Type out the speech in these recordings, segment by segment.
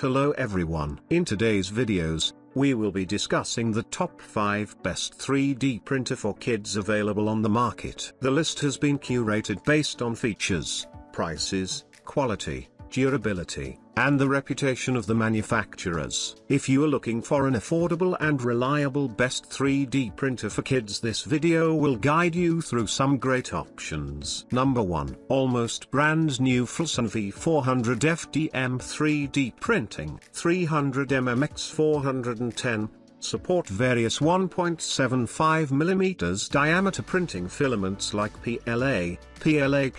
Hello everyone. In today's videos, we will be discussing the top 5 best 3D printer for kids available on the market. The list has been curated based on features, prices, quality, durability, and the reputation of the manufacturers. If you are looking for an affordable and reliable best 3D printer for kids, this video will guide you through some great options. Number 1. Almost brand new FLSUN V400 FDM 3D printing. 300mm x 410. Support various 1.75mm diameter printing filaments like PLA, PLA+,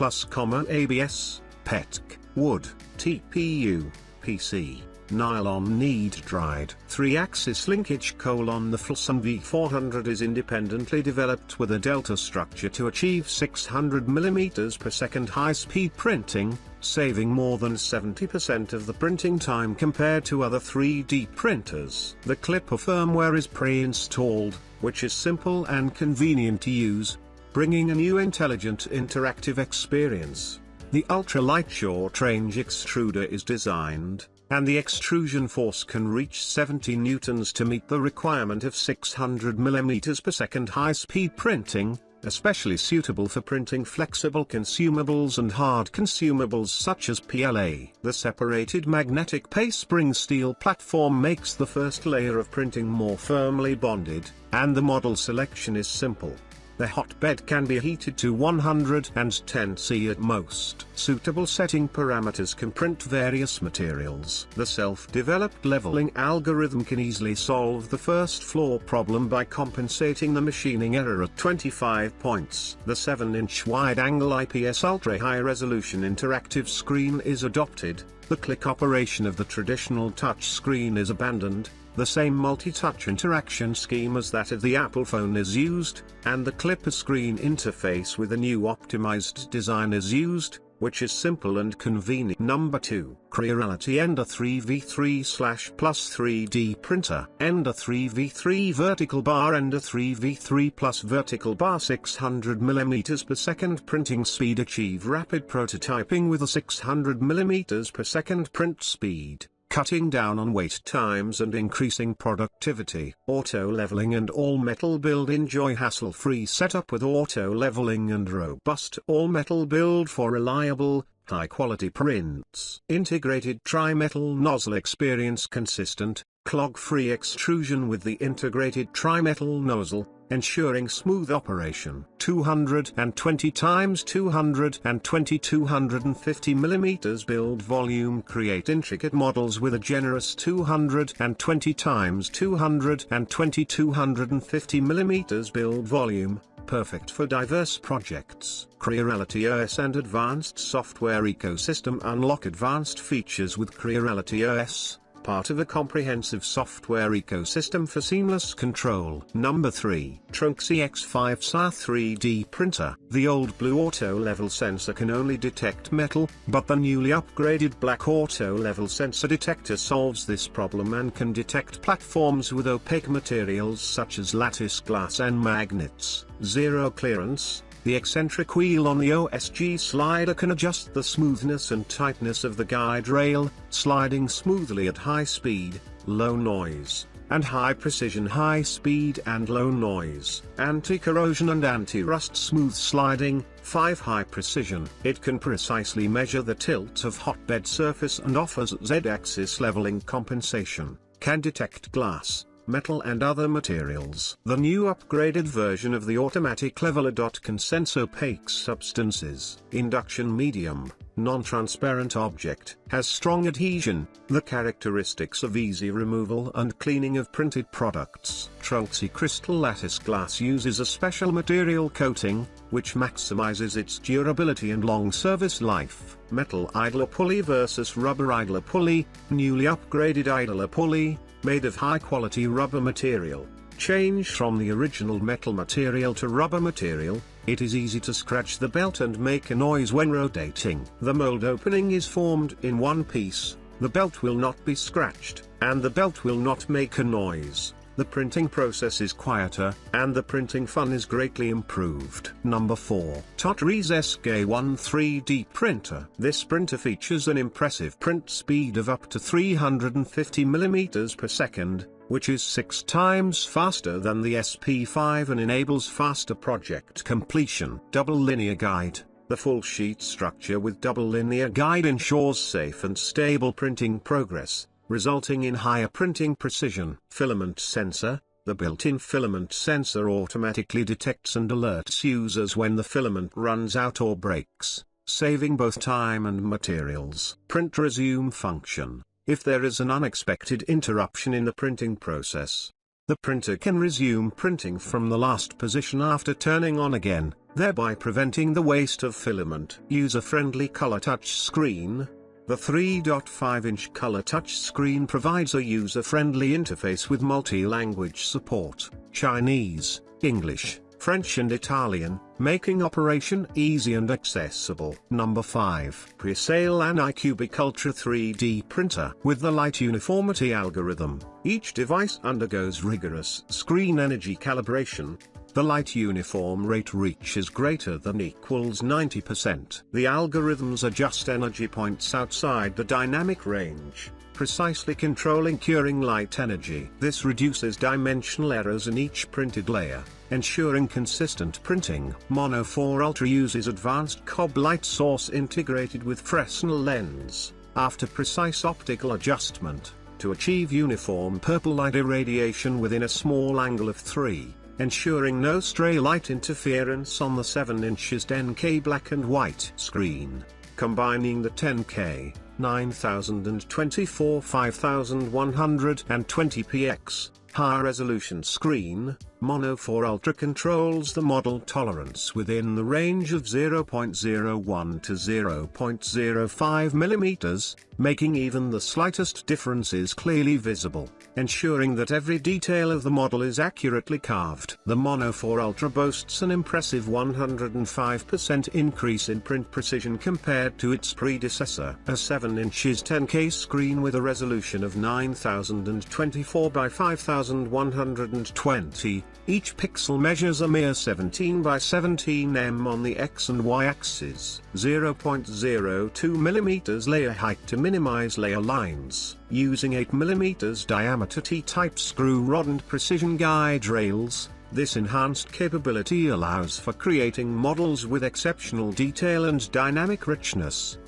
ABS, PETC, wood, TPU, PC, nylon knead-dried. 3-axis linkage: The FLSUN V400 is independently developed with a delta structure to achieve 600mm per second high-speed printing, saving more than 70% of the printing time compared to other 3D printers. The Clipper firmware is pre-installed, which is simple and convenient to use, bringing a new intelligent interactive experience. The ultralight short-range extruder is designed, and the extrusion force can reach 70 newtons to meet the requirement of 600mm per second high-speed printing, especially suitable for printing flexible consumables and hard consumables such as PLA. The separated magnetic paste spring steel platform makes the first layer of printing more firmly bonded, and the model selection is simple. The hotbed can be heated to 110 C at most. Suitable setting parameters can print various materials. The self-developed leveling algorithm can easily solve the first floor problem by compensating the machining error at 25 points. The 7-inch wide-angle IPS ultra-high-resolution interactive screen is adopted. The click operation of the traditional touch screen is abandoned. The same multi-touch interaction scheme as that of the Apple phone is used, and the Clipper screen interface with a new optimized design is used, which is simple and convenient. Number 2. Creality Ender 3v3/plus 3D printer. Ender 3v3 vertical bar. Ender 3v3 plus vertical bar. 600mm per second printing speed. Achieve rapid prototyping with a 600mm per second print speed, cutting down on wait times and increasing productivity. Auto leveling and all metal build. Enjoy hassle-free setup with auto leveling and robust all metal build for reliable, high-quality prints. Integrated tri-metal nozzle. Experience consistent, clog-free extrusion with the integrated tri-metal nozzle, ensuring smooth operation. 220 x 220 250mm build volume. Create intricate models with a generous 220 x 220 250mm build volume, perfect for diverse projects. Creality OS and advanced software ecosystem. Unlock advanced features with Creality OS, part of a comprehensive software ecosystem for seamless control. Number 3. Tronxy X5 SAR 3D printer. The old blue auto level sensor can only detect metal, but the newly upgraded black auto level sensor detector solves this problem and can detect platforms with opaque materials such as lattice glass and magnets. Zero clearance. The eccentric wheel on the OSG slider can adjust the smoothness and tightness of the guide rail, sliding smoothly at high speed, low noise, and high precision. High speed and low noise. Anti-corrosion and anti-rust. Smooth sliding. 5 high precision. It can precisely measure the tilt of hotbed surface and offers Z-axis leveling compensation. Can detect glass, metal and other materials. The new upgraded version of the automatic leveler can sense opaque substances. Induction medium, non-transparent object. Has strong adhesion, the characteristics of easy removal and cleaning of printed products. Tronxy crystal lattice glass uses a special material coating, which maximizes its durability and long service life. Metal idler pulley versus rubber idler pulley. Newly upgraded idler pulley, made of high-quality rubber material. Change from the original metal material to rubber material. It is easy to scratch the belt and make a noise when rotating. The mold opening is formed in one piece. The belt will not be scratched, and the belt will not make a noise. the printing process is quieter, and the printing fun is greatly improved. Number 4. Twotrees SK1 3D Printer. This printer features an impressive print speed of up to 350 mm per second, which is 6 times faster than the SP5 and enables faster project completion. Double linear guide. The full sheet structure with double linear guide ensures safe and stable printing progress, resulting in higher printing precision. Filament sensor. The built-in filament sensor automatically detects and alerts users when the filament runs out or breaks, saving both time and materials. Print resume function. If there is an unexpected interruption in the printing process, the printer can resume printing from the last position after turning on again, thereby preventing the waste of filament. User-friendly color touch screen. The 3.5-inch color touch screen provides a user-friendly interface with multi-language support, Chinese, English, French and Italian, making operation easy and accessible. Number 5. PRESALE ANYCUBIC Ultra 3D Printer. With the light uniformity algorithm, each device undergoes rigorous screen energy calibration. The light uniform rate reaches greater than equals 90%. The algorithms adjust energy points outside the dynamic range, precisely controlling curing light energy. This reduces dimensional errors in each printed layer, ensuring consistent printing. Mono 4 Ultra uses advanced COB light source integrated with Fresnel lens, after precise optical adjustment, to achieve uniform purple light irradiation within a small angle of 3. Ensuring no stray light interference on the 7-inch 10K black and white screen. Combining the 10K, 9024 5120px, higher resolution screen, Mono 4 Ultra controls the model tolerance within the range of 0.01 to 0.05 mm, making even the slightest differences clearly visible, ensuring that every detail of the model is accurately carved. The Mono 4 Ultra boasts an impressive 105% increase in print precision compared to its predecessor. A 7-inch 10K screen with a resolution of 9024 by 5120, each pixel measures a mere 17 by 17 mm on the X and Y axes. 0.02 mm layer height to minimize layer lines. Using 8 mm diameter T-type screw rod and precision guide rails, this enhanced capability allows for creating models with exceptional detail and dynamic richness.